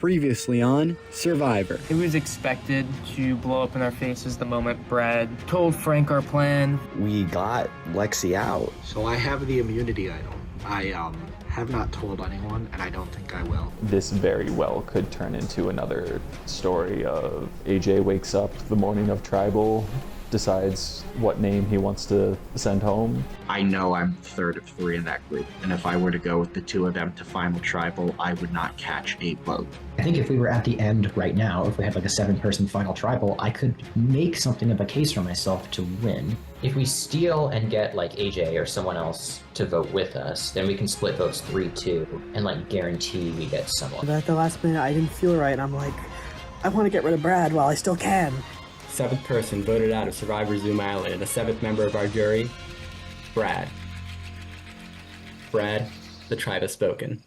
Previously on Survivor. It was expected to blow up in our faces the moment Brad told Frank our plan. We got Lexi out. So I have the immunity idol. I have not told anyone, and I don't think I will. This very well could turn into another story of AJ wakes up the morning of Tribal, decides what name he wants to send home. I know I'm third of three in that group, and if I were to go with the two of them to final Tribal, I would not catch a vote. I think if we were at the end right now, if we had like a 7-person final Tribal, I could make something of a case for myself to win. If we steal and get like AJ or someone else to vote with us, then we can split votes 3-2 and like guarantee we get someone. But at the last minute, I didn't feel right. I'm like, I want to get rid of Brad while I still can. 7th person voted out of Survivor Zoom Island, and the 7th member of our jury, Brad. Brad, the tribe has spoken.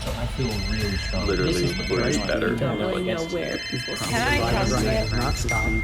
I feel really strong. Literally, words better. Don't really know where people Can I trust it? Not stop.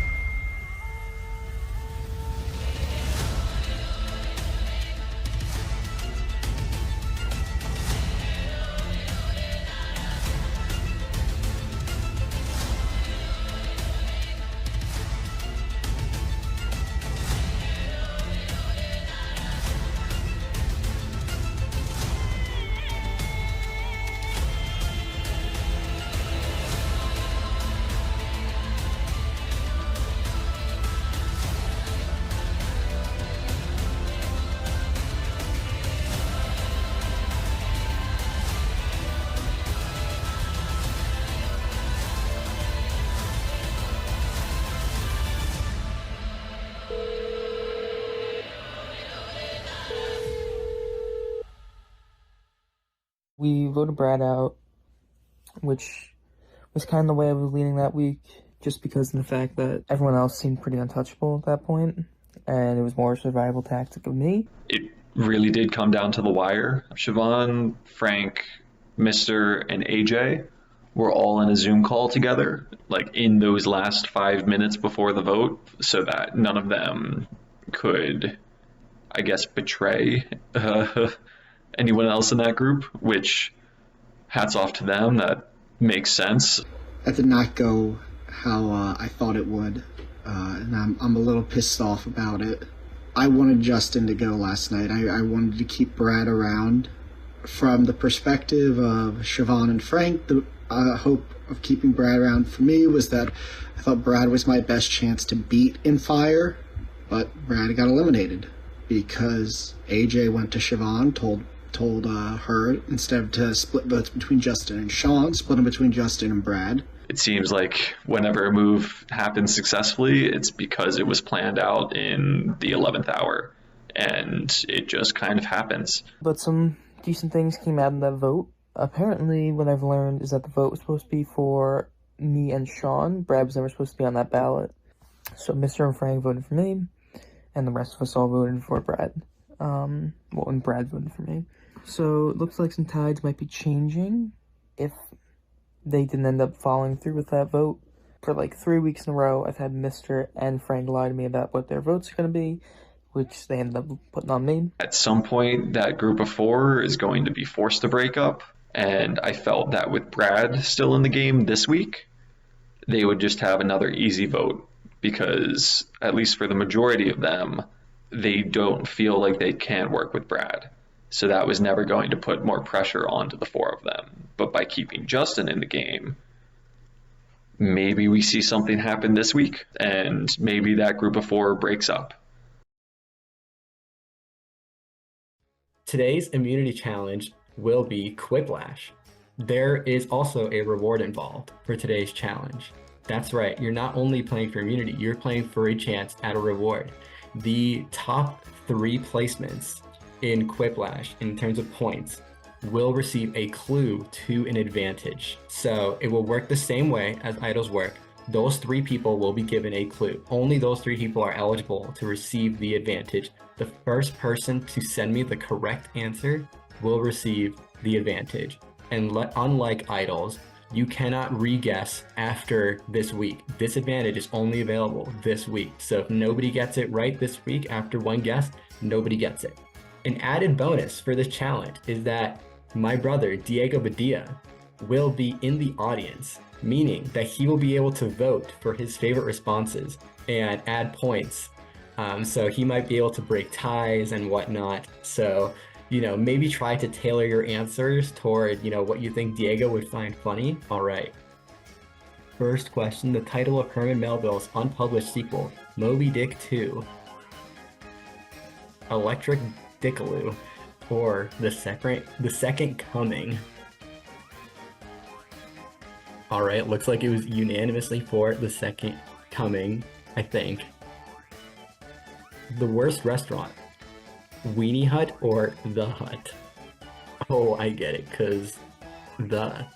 We voted Brad out, which was kind of the way I was leaning that week, just because of the fact that everyone else seemed pretty untouchable at that point, and it was more a survival tactic of me. It really did come down to the wire. Siobhan, Frank, Mr., and AJ were all in a Zoom call together, like in those last 5 minutes before the vote, so that none of them could, I guess, betray anyone else in that group, which hats off to them. That makes sense. That did not go how I thought it would, and I'm a little pissed off about it. I wanted Justin to go last night. I wanted to keep Brad around. From the perspective of Siobhan and Frank, the hope of keeping Brad around for me was that I thought Brad was my best chance to beat in fire, but Brad got eliminated because AJ went to Siobhan, told her instead of to split votes between Justin and Sean, split them between Justin and Brad. It seems like whenever a move happens successfully, it's because it was planned out in the 11th hour, and it just kind of happens. But some decent things came out of that vote. Apparently, what I've learned is that the vote was supposed to be for me and Sean. Brad was never supposed to be on that ballot. So Mr. and Frank voted for me, and the rest of us all voted for Brad. And Brad voted for me. So it looks like some tides might be changing if they didn't end up following through with that vote. For like 3 weeks in a row, I've had Mr. and Frank lie to me about what their votes are going to be, which they ended up putting on me. At some point, that group of 4 is going to be forced to break up, and I felt that with Brad still in the game this week, they would just have another easy vote, because at least for the majority of them, they don't feel like they can work with Brad. So that was never going to put more pressure onto the 4 of them. But by keeping Justin in the game, maybe we see something happen this week, and maybe that group of 4 breaks up. Today's immunity challenge will be Quiplash. There is also a reward involved for today's challenge. That's right, you're not only playing for immunity, you're playing for a chance at a reward. The top 3 placements in Quiplash in terms of points will receive a clue to an advantage. So it will work the same way as idols work. Those 3 people will be given a clue. Only those 3 people are eligible to receive the advantage. The first person to send me the correct answer will receive the advantage. And unlike idols, you cannot re-guess after this week. This advantage is only available this week. So if nobody gets it right this week after one guess, nobody gets it. An added bonus for this challenge is that My brother, Diego Badia, will be in the audience, meaning that he will be able to vote for his favorite responses and add points. So he might be able to break ties and whatnot. So, maybe try to tailor your answers toward, what you think Diego would find funny. All right. First question, the title of Herman Melville's unpublished sequel, Moby Dick 2. Electric Dickaloo, or the second coming. All right, looks like it was unanimously for the second coming, I think. The worst restaurant, Weenie Hut or The Hut? Oh, I get it, cause the.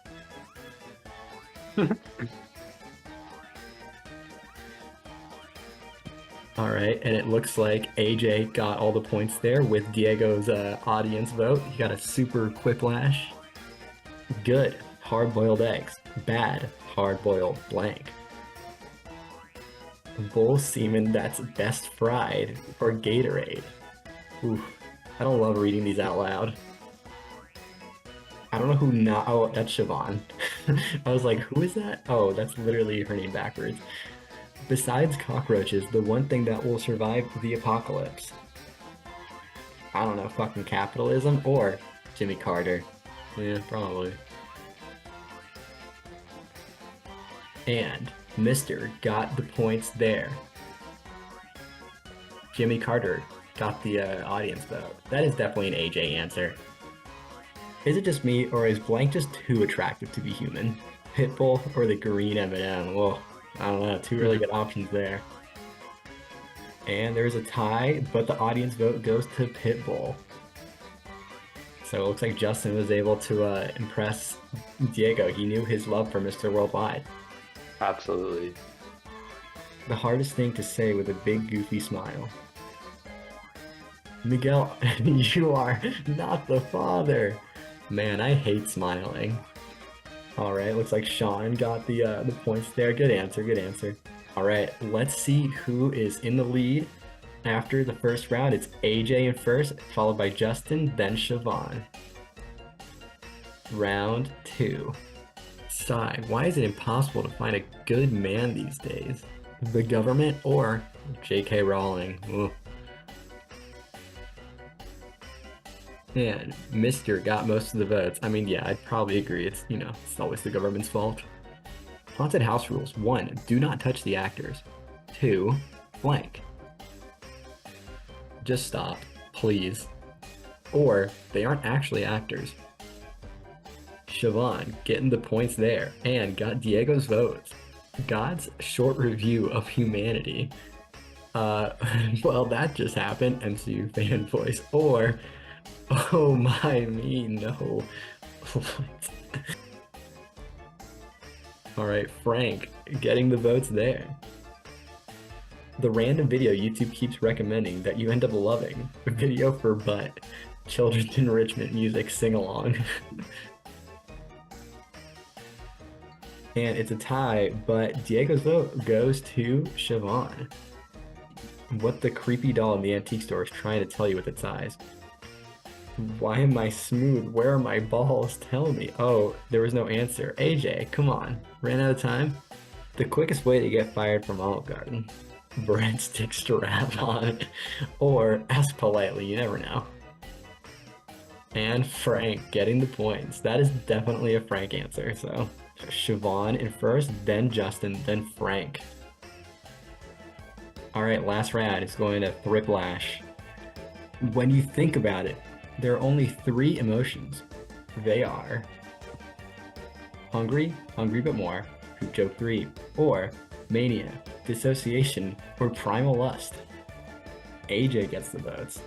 All right, and it looks like AJ got all the points there with Diego's audience vote. He got a super quiplash. Good, hard-boiled eggs. Bad, hard-boiled blank. Bull semen that's best fried or Gatorade. Ooh, I don't love reading these out loud. I don't know who not. Oh, that's Siobhan. I was like, who is that? Oh, that's literally her name backwards. Besides cockroaches, the one thing that will survive the apocalypse. I don't know, fucking capitalism or Jimmy Carter. Yeah, probably. And Mr. got the points there. Jimmy Carter got the audience vote. That is definitely an AJ answer. Is it just me, or is blank just too attractive to be human? Pitbull or the green M&M? Whoa. I don't know, two really good options there. And there's a tie, but the audience vote goes to Pitbull. So it looks like Justin was able to impress Diego. He knew his love for Mr. Worldwide. Absolutely. The hardest thing to say with a big goofy smile. Miguel, you are not the father. Man, I hate smiling. Alright, looks like Sean got the points there. Good answer, good answer. Alright, let's see who is in the lead after the first round. It's AJ in first, followed by Justin, then Siobhan. Round 2. Sigh, why is it impossible to find a good man these days? The government or J.K. Rowling? Ugh. And Mr. got most of the votes. I mean, yeah, I'd probably agree. It's, it's always the government's fault. Haunted house rules. 1, do not touch the actors. 2, blank. Just stop, please. Or, they aren't actually actors. Siobhan getting the points there and got Diego's votes. God's short review of humanity. Well, that just happened. MCU fan voice. Or, oh my me, no. Alright, Frank, getting the votes there. The random video YouTube keeps recommending that you end up loving. Video for butt. Children's enrichment music sing-along. And it's a tie, but Diego's vote goes to Siobhan. What the creepy doll in the antique store is trying to tell you with its eyes. Why am I smooth? Where are my balls? Tell me. Oh, there was no answer. AJ, come on. Ran out of time? The quickest way to get fired from Olive Garden. Breadstick strap on. Or ask politely, you never know. And Frank getting the points. That is definitely a Frank answer, so. Siobhan in first, then Justin, then Frank. Alright, last round is going to Thriplash. When you think about it, there are only 3 emotions. They are hungry, hungry but more, poop joke 3, or mania, dissociation, or primal lust. AJ gets the votes.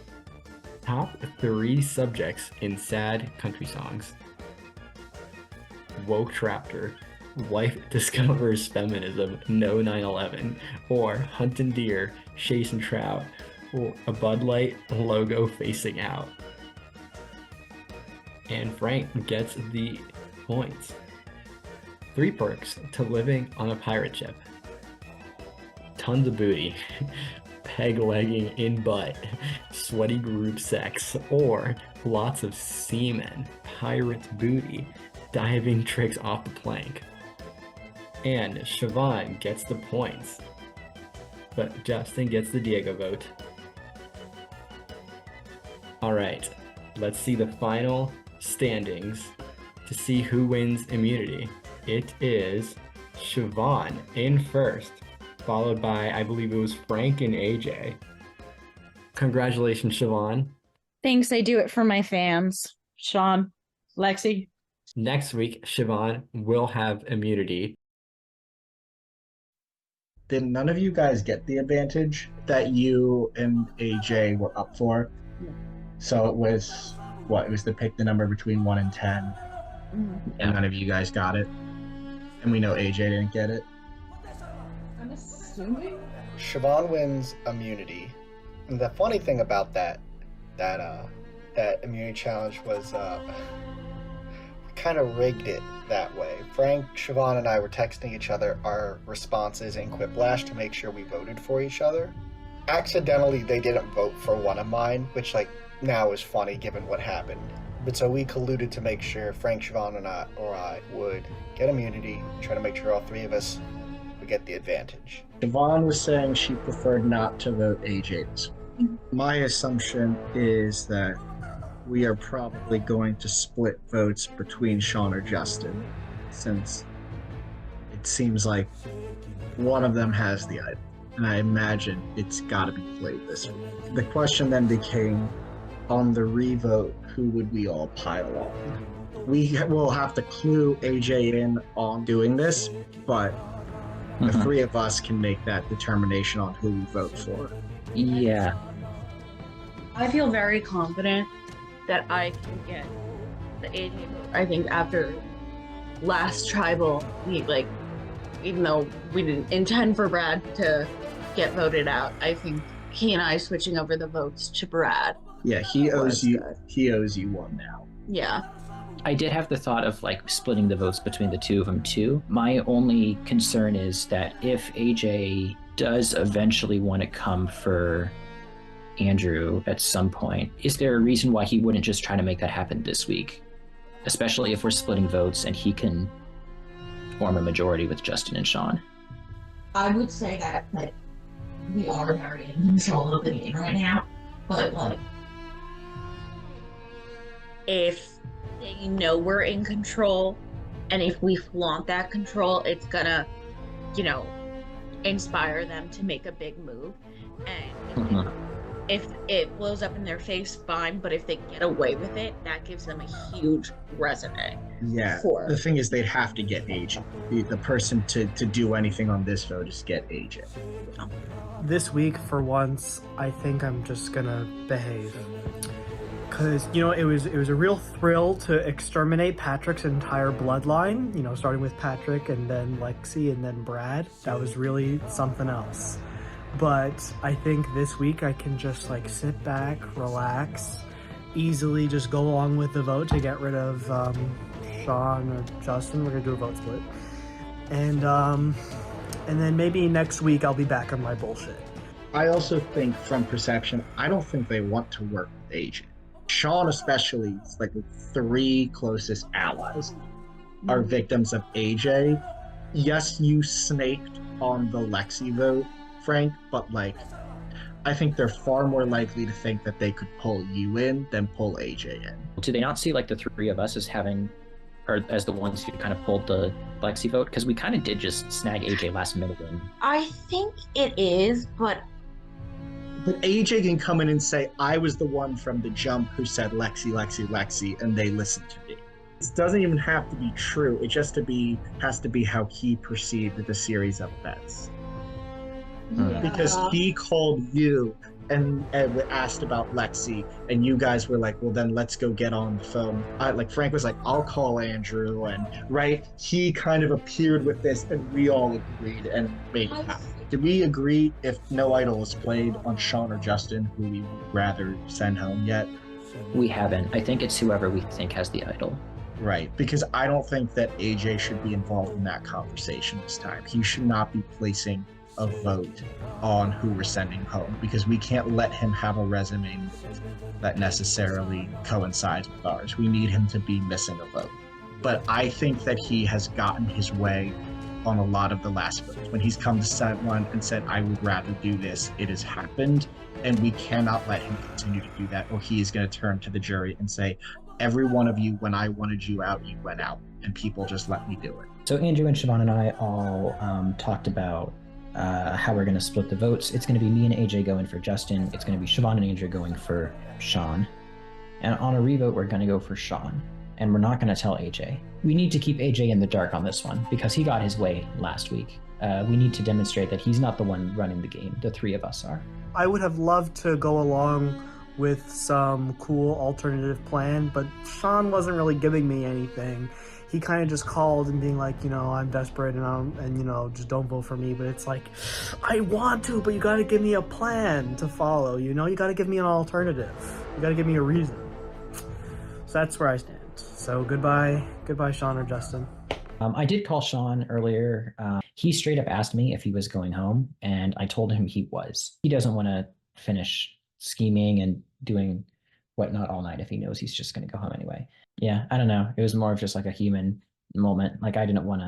Top 3 subjects in sad country songs. Woke Traptor, wife discovers feminism, no 9/11, or hunting deer, chasing trout, or a Bud Light logo facing out. And Frank gets the points. 3 perks to living on a pirate ship. Tons of booty, peg legging in butt, sweaty group sex, or lots of semen. pirate booty, diving tricks off the plank. And Siobhan gets the points, but Justin gets the Diego vote. All right, let's see the final standings to see who wins immunity. It is Siobhan in first, followed by, I believe it was Frank and AJ. Congratulations, Siobhan. Thanks, I do it for my fans. Sean, Lexi. Next week, Siobhan will have immunity. Did none of you guys get the advantage that you and AJ were up for? Yeah. So it was, what, it was to pick the number between 1 and 10. Mm-hmm. And none of you guys got it. And we know AJ didn't get it. I'm assuming? Siobhan wins immunity. And the funny thing about that immunity challenge was kind of rigged it that way. Frank, Siobhan, and I were texting each other our responses in Quiplash to make sure we voted for each other. Accidentally, they didn't vote for one of mine, which now is funny given what happened. But so we colluded to make sure Frank, Siobhan, and I would get immunity, try to make sure all three of us would get the advantage. Siobhan was saying she preferred not to vote AJ this week. My assumption is that we are probably going to split votes between Sean or Justin, since it seems like one of them has the item, and I imagine it's got to be played this week. The question then became, on the revote, who would we all pile on? We will have to clue AJ in on doing this, but the three of us can make that determination on who we vote for. Yeah. I feel very confident that I can get the AJ vote. I think after last tribal, even though we didn't intend for Brad to get voted out, I think he and I switching over the votes to Brad. Yeah, he owes you one now. Yeah. I did have the thought of splitting the votes between the two of them too. My only concern is that if AJ does eventually want to come for Andrew at some point, is there a reason why he wouldn't just try to make that happen this week? Especially if we're splitting votes and he can form a majority with Justin and Sean. I would say that we are very in control of the game right now, but If they know we're in control, and if we flaunt that control, it's gonna, inspire them to make a big move. And if it blows up in their face, fine, but if they get away with it, that gives them a huge resume. Yeah, the thing is they'd have to get AJ. The person to do anything on this vote is get AJ. This week, for once, I think I'm just gonna behave. Because, it was a real thrill to exterminate Patrick's entire bloodline, starting with Patrick and then Lexi and then Brad. That was really something else. But I think this week I can just sit back, relax, easily just go along with the vote to get rid of Sean or Justin. We're gonna do a vote split. And then maybe next week I'll be back on my bullshit. I also think from perception, I don't think they want to work with AJ. Sean especially, the three closest allies are victims of AJ. Yes, you snaked on the Lexi vote, Frank, but I think they're far more likely to think that they could pull you in than pull AJ in. Do they not see the three of us as as the ones who kind of pulled the Lexi vote? Because we kind of did just snag AJ last minute. I think it is, but AJ can come in and say, I was the one from the jump who said Lexi, Lexi, Lexi, and they listened to me. It doesn't even have to be true. It just has to be how he perceived the series of events. Yeah. Because he called you and asked about Lexi, and you guys were like, well, then let's go get on the phone. Frank was like, I'll call Andrew, and he kind of appeared with this, and we all agreed and made it happen. Did we agree, if no idol is played, on Sean or Justin, who we would rather send home yet? We haven't. I think it's whoever we think has the idol. Right, because I don't think that AJ should be involved in that conversation this time. He should not be placing a vote on who we're sending home, because we can't let him have a resume that necessarily coincides with ours. We need him to be missing a vote. But I think that he has gotten his way on a lot of the last votes. When he's come to someone and said, I would rather do this, it has happened, and we cannot let him continue to do that, or he is going to turn to the jury and say, every one of you, when I wanted you out, you went out, and people just let me do it. So Andrew and Siobhan and I all talked about how we're going to split the votes. It's going to be me and AJ going for Justin. It's going to be Siobhan and Andrew going for Sean. And on a revote, we're going to go for Sean. And we're not going to tell AJ. We need to keep AJ in the dark on this one because he got his way last week. We need to demonstrate that he's not the one running the game. The three of us are. I would have loved to go along with some cool alternative plan, but Sean wasn't really giving me anything. He kind of just called and being like, I'm desperate and just don't vote for me. But it's like, I want to, but you got to give me a plan to follow. You got to give me an alternative. You got to give me a reason. So that's where I stand. So goodbye, Sean or Justin. I did call Sean earlier. He straight up asked me if he was going home, and I told him he was. He doesn't want to finish scheming and doing whatnot all night if he knows he's just going to go home anyway. Yeah, I don't know. It was more of just like a human moment. Like I didn't want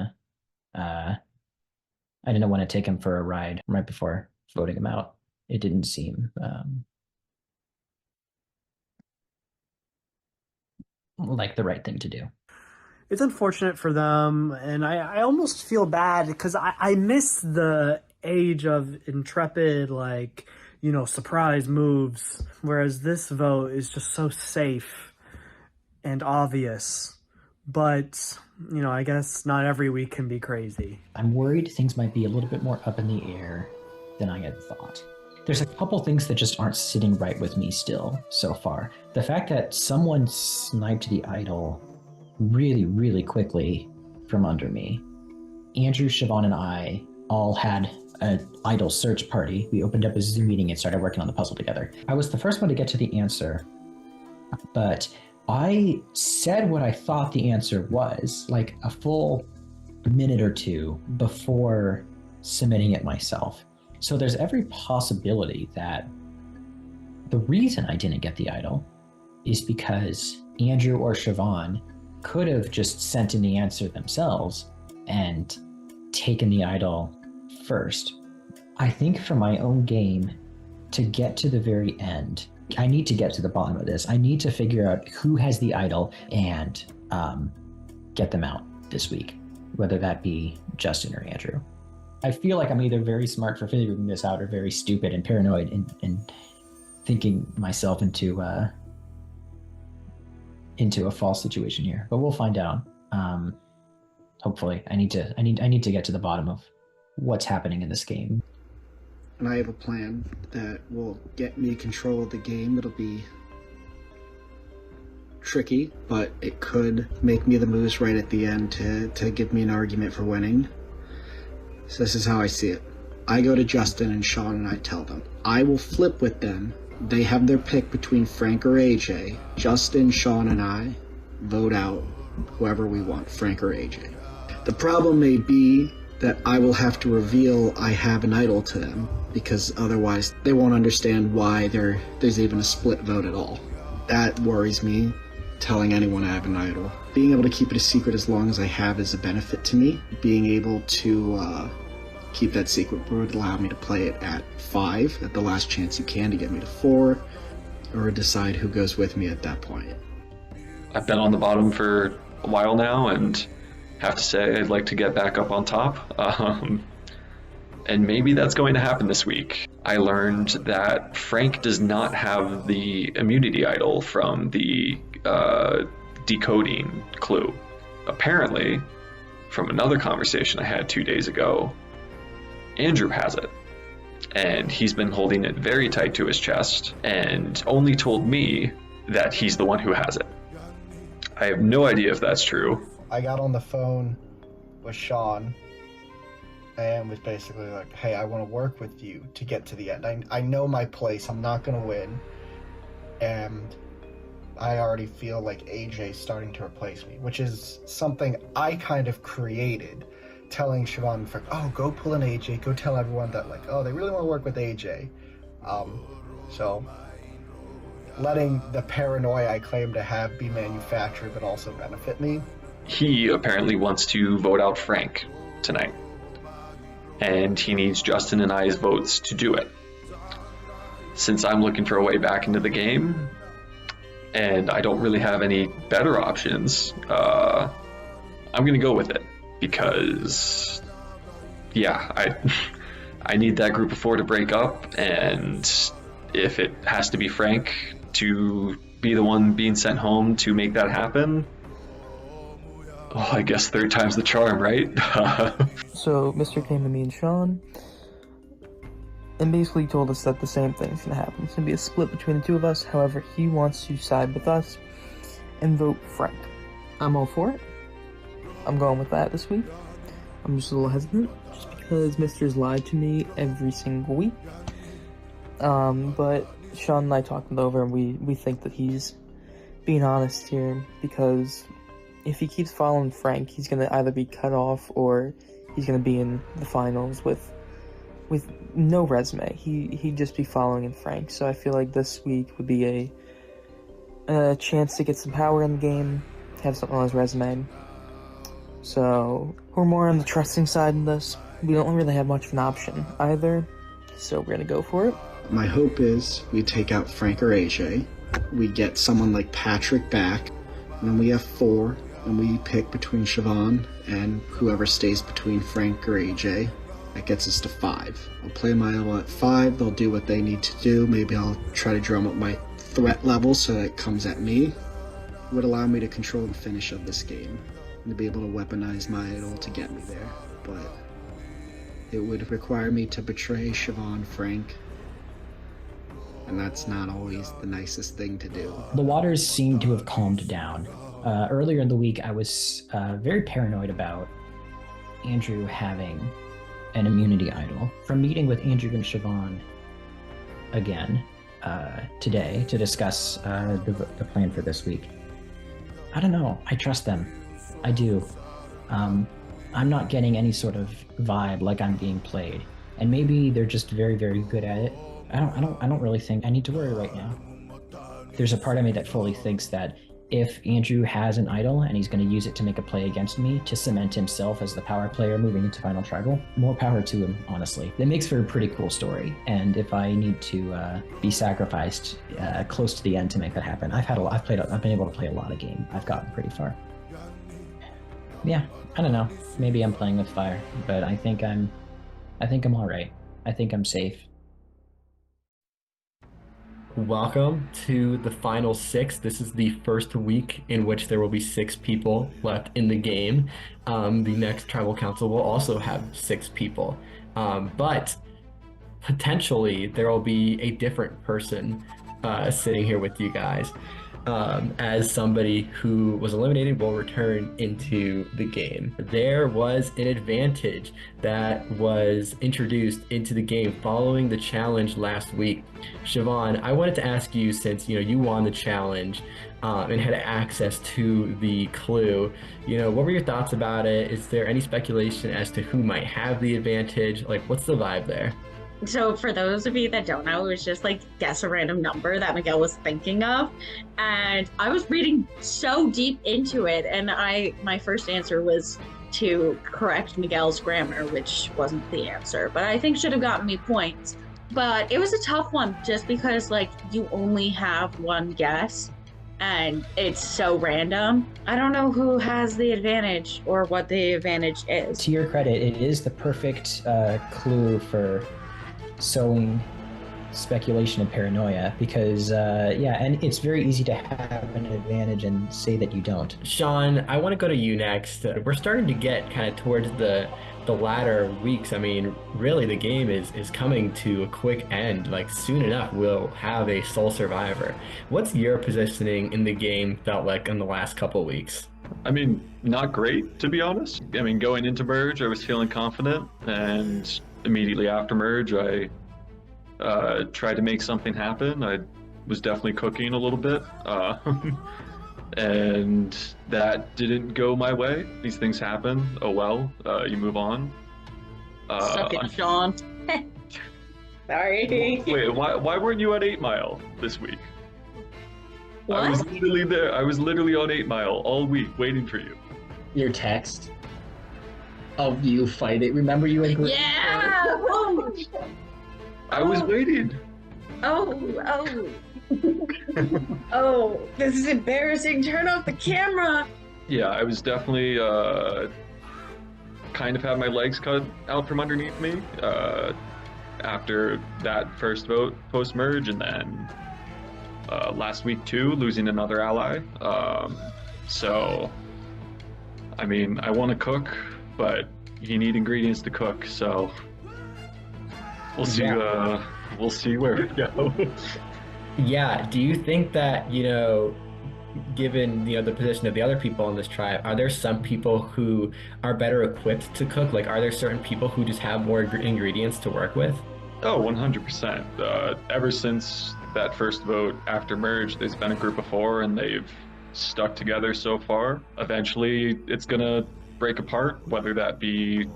to take him for a ride right before voting him out. It didn't seem like the right thing to do. It's unfortunate for them, and I almost feel bad because I miss the age of intrepid, surprise moves, whereas this vote is just so safe and obvious. But, I guess not every week can be crazy. I'm worried things might be a little bit more up in the air than I had thought. There's a couple things that just aren't sitting right with me still so far. The fact that someone sniped the idol really, really quickly from under me. Andrew, Siobhan, and I all had an idol search party. We opened up a Zoom meeting and started working on the puzzle together. I was the first one to get to the answer, but I said what I thought the answer was, like a full minute or two before submitting it myself. So there's every possibility that the reason I didn't get the idol is because Andrew or Siobhan could have just sent in the answer themselves and taken the idol first. I think for my own game, to get to the very end, I need to get to the bottom of this. I need to figure out who has the idol and get them out this week, whether that be Justin or Andrew. I feel like I'm either very smart for figuring this out or very stupid and paranoid and thinking myself into a false situation here, but we'll find out. Hopefully, I need to get to the bottom of what's happening in this game. And I have a plan that will get me control of the game. It'll be tricky, but it could make me the moves right at the end to give me an argument for winning. So this is how I see it. I go to Justin and Sean and I tell them. I will flip with them. They have their pick between Frank or AJ. Justin, Sean, and I vote out whoever we want, Frank or AJ. The problem may be that I will have to reveal I have an idol to them, because otherwise they won't understand why there's even a split vote at all. That worries me, telling anyone I have an idol. Being able to keep it a secret as long as I have is a benefit to me. Being able to keep that secret would allow me to play it at 5 at the last chance you can to get me to 4, or decide who goes with me at that point. I've been on the bottom for a while now and have to say I'd like to get back up on top. And maybe that's going to happen this week. I learned that Frank does not have the immunity idol from the decoding clue. Apparently, from another conversation I had 2 days ago, Andrew has it. And he's been holding it very tight to his chest and only told me that he's the one who has it. I have no idea if that's true. I got on the phone with Sean and was basically like, hey, I want to work with you to get to the end. I know my place. I'm not going to win. And I already feel like AJ's starting to replace me, which is something I kind of created telling Siobhan and Frank, oh, go pull an AJ, go tell everyone that, like, oh, they really want to work with AJ. So letting the paranoia I claim to have be manufactured but also benefit me. He apparently wants to vote out Frank tonight, and he needs Justin and I's votes to do it. Since I'm looking for a way back into the game, and I don't really have any better options, I'm gonna go with it, because yeah, I need that group of 4 to break up, and if it has to be Frank to be the one being sent home to make that happen, oh, I guess 3rd time's the charm, right? So Mr. came to me and Sean and basically told us that the same thing's gonna happen. It's gonna be a split between the two of us. However, he wants to side with us and vote Frank. I'm all for it. I'm going with that this week. I'm just a little hesitant, just because Mr's lied to me every single week. But Sean and I talked it over, and we think that he's being honest here, because if he keeps following Frank, he's gonna either be cut off or he's gonna be in the finals with no resume. He'd just be following in Frank. So I feel like this week would be a chance to get some power in the game, have something on his resume. So we're more on the trusting side in this. We don't really have much of an option either, so we're gonna go for it. My hope is we take out Frank or AJ, we get someone like Patrick back, and then we have 4, and we pick between Siobhan and whoever stays between Frank or AJ. That gets us to 5. I'll play my L at 5, they'll do what they need to do. Maybe I'll try to drum up my threat level so that it comes at me. It would allow me to control the finish of this game, and to be able to weaponize my idol to get me there. But it would require me to betray Siobhan, Frank, and that's not always the nicest thing to do. The waters seem to have calmed down. Earlier in the week, I was very paranoid about Andrew having an immunity idol. From meeting with Andrew and Siobhan again today to discuss the plan for this week, I don't know. I trust them. I do. I'm not getting any sort of vibe like I'm being played, and maybe they're just very, very good at it. I don't really think I need to worry right now. There's a part of me that fully thinks that if Andrew has an idol and he's going to use it to make a play against me to cement himself as the power player moving into Final Tribal, more power to him, honestly. It makes for a pretty cool story, and if I need to be sacrificed close to the end to make that happen, I've been able to play a lot of game. I've gotten pretty far. Yeah, I don't know. Maybe I'm playing with fire, but I think I'm all right. I think I'm safe. Welcome to the final 6. This is the first week in which there will be 6 people left in the game. The next tribal council will also have 6 people, but potentially there will be a different person sitting here with you guys. As somebody who was eliminated will return into the game. There was an advantage that was introduced into the game following the challenge last week. Siobhan, I wanted to ask you, since you won the challenge and had access to the clue, what were your thoughts about it? Is there any speculation as to who might have the advantage? Like, what's the vibe there? So for those of you that don't know, it was just like guess a random number that Miguel was thinking of, and I was reading so deep into it, and my first answer was to correct Miguel's grammar, which wasn't the answer, but I think should have gotten me points. But it was a tough one just because you only have one guess and it's so random. I don't know who has the advantage or what the advantage is. To your credit, it is the perfect clue for sowing speculation and paranoia, because and it's very easy to have an advantage and say that you don't. Sean, I want to go to you next. We're starting to get kind of towards the latter weeks. I mean, really the game is coming to a quick end. Like, soon enough we'll have a sole survivor. What's your positioning in the game felt like in the last couple of weeks? I mean, not great, to be honest. I mean, going into merge, I was feeling confident, and immediately after merge, I tried to make something happen. I was definitely cooking a little bit. and that didn't go my way. These things happen. Oh well, you move on. Suck it, Sean. Sorry. Wait, why weren't you at 8 Mile this week? What? I was literally there. I was literally on 8 Mile all week waiting for you. Your text of you fighting. Remember you agreed? Yeah! Oh, I was waiting. oh. Oh, this is embarrassing. Turn off the camera. Yeah, I was definitely kind of had my legs cut out from underneath me after that first vote post-merge, and then last week too, losing another ally. So, I mean, I want to cook, but you need ingredients to cook, so we'll see. Yeah. We'll see where we go. Yeah, do you think that, given, the position of the other people in this tribe, are there some people who are better equipped to cook? Like, are there certain people who just have more ingredients to work with? Oh, 100%. Ever since that first vote after merge, there's been a group of 4, and they've stuck together so far. Eventually, it's gonna break apart, whether that be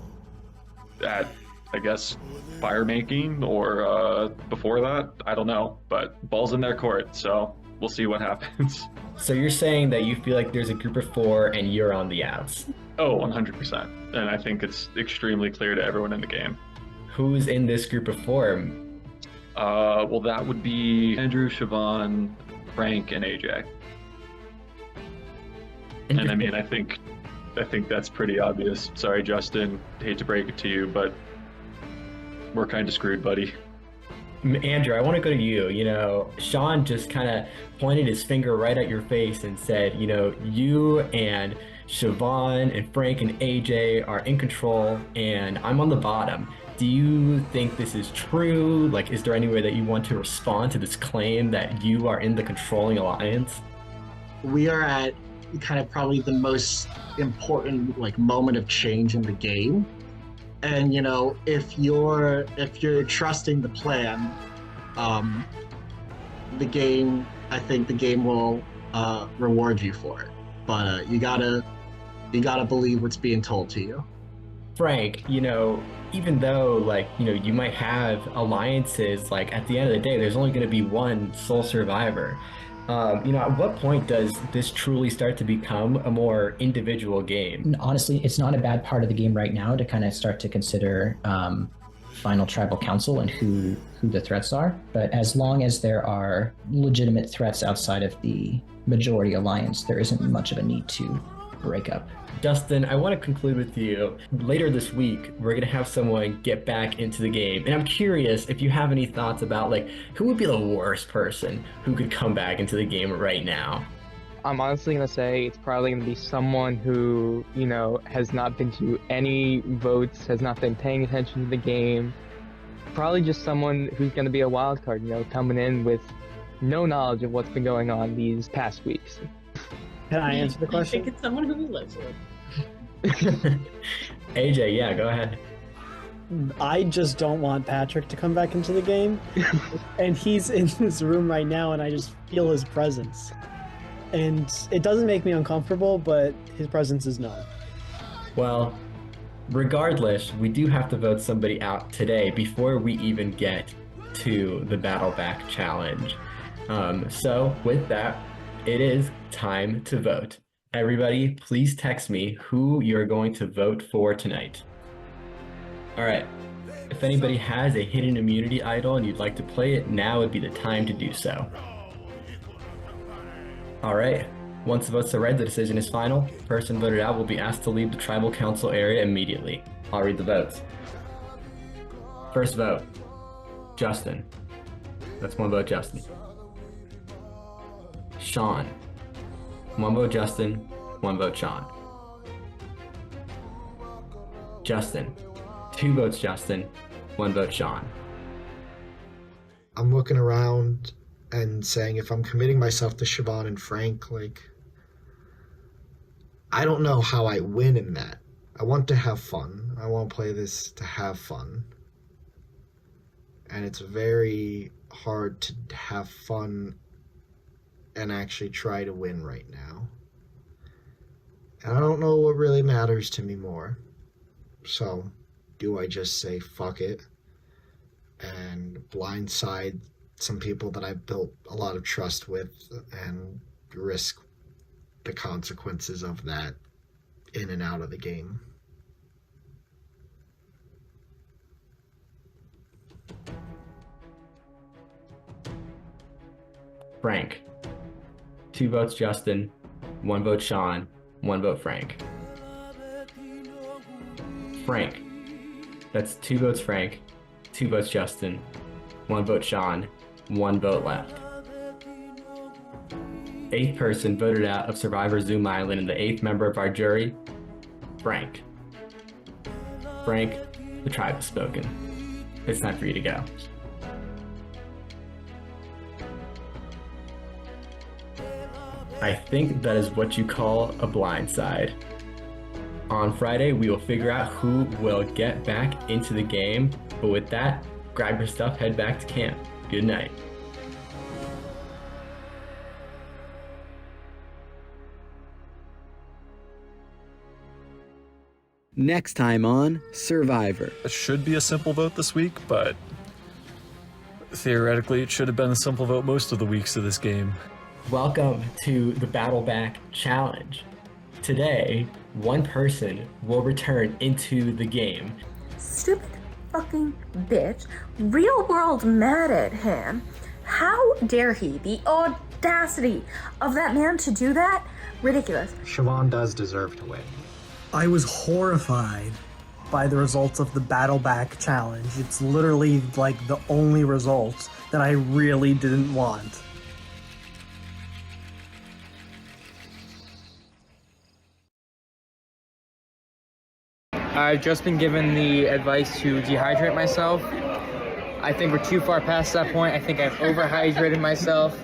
at, I guess, fire making or before that. I don't know, but ball's in their court, so we'll see what happens. So you're saying that you feel like there's a group of 4 and you're on the outs? Oh, 100%. And I think it's extremely clear to everyone in the game. Who's in this group of 4? Well, that would be Andrew, Siobhan, Frank, and AJ. And I mean, I think that's pretty obvious. Sorry, Justin, hate to break it to you, but we're kind of screwed, buddy. Andrew, I want to go to you. Sean just kind of pointed his finger right at your face and said, you and Siobhan and Frank and AJ are in control and I'm on the bottom. Do you think this is true? Like, is there any way that you want to respond to this claim that you are in the controlling alliance? We are at kind of probably the most important moment of change in the game. And if you're trusting the plan, the game, I think the game will reward you for it. But you gotta believe what's being told to you. Frank, even though you might have alliances, at the end of the day, there's only going to be one sole survivor. At what point does this truly start to become a more individual game? Honestly, it's not a bad part of the game right now to kind of start to consider final tribal council and who the threats are. But as long as there are legitimate threats outside of the majority alliance, there isn't much of a need to break up. Justin, I want to conclude with you. Later this week, we're going to have someone get back into the game. And I'm curious if you have any thoughts about, who would be the worst person who could come back into the game right now? I'm honestly going to say it's probably going to be someone who, has not been to any votes, has not been paying attention to the game. Probably just someone who's going to be a wild card, coming in with no knowledge of what's been going on these past weeks. Can I answer the question? I think it's someone who we live with. AJ, yeah, go ahead. I just don't want Patrick to come back into the game. And he's in this room right now, and I just feel his presence. And it doesn't make me uncomfortable, but his presence is known. Well, regardless, we do have to vote somebody out today before we even get to the Battle Back Challenge. So, with that, it is time to vote. Everybody, please text me who you're going to vote for tonight. All right. If anybody has a hidden immunity idol and you'd like to play it, now would be the time to do so. All right. Once the votes are read, the decision is final. Person voted out will be asked to leave the tribal council area immediately. I'll read the votes. First vote, Justin. That's one vote, Justin. Sean. One vote, Justin. One vote, Sean. Justin. Two votes, Justin. One vote, Sean. I'm looking around and saying if I'm committing myself to Siobhan and Frank, I don't know how I win in that. I want to have fun. I want to play this to have fun. And it's very hard to have fun and actually try to win right now. And I don't know what really matters to me more. So, do I just say fuck it and blindside some people that I've built a lot of trust with and risk the consequences of that in and out of the game? Frank. 2 votes Justin, 1 vote Sean, 1 vote Frank. Frank. That's 2 votes Frank, 2 votes Justin, 1 vote Sean, 1 vote left. 8th person voted out of Survivor Zoom Island and the 8th member of our jury, Frank. Frank, the tribe has spoken. It's time for you to go. I think that is what you call a blindside. On Friday, we will figure out who will get back into the game. But with that, grab your stuff, head back to camp. Good night. Next time on Survivor. It should be a simple vote this week, but theoretically it should have been a simple vote most of the weeks of this game. Welcome to the Battle Back Challenge. Today, one person will return into the game. Stupid fucking bitch. Real world mad at him. How dare he? The audacity of that man to do that? Ridiculous. Siobhan does deserve to win. I was horrified by the results of the Battle Back Challenge. It's literally like the only result that I really didn't want. I've just been given the advice to dehydrate myself. I think we're too far past that point. I think I've overhydrated myself.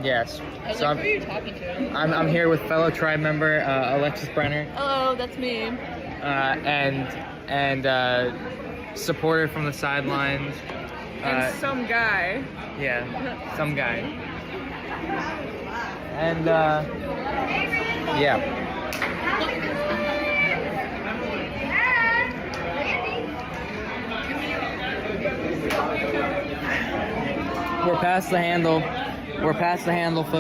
Yes. Who are you talking to? I'm here with fellow tribe member Alexis Brenner. Hello, that's me. And supporter from the sidelines. And some guy. Yeah, some guy. And yeah. We're past the handle. We're past the handle, folks.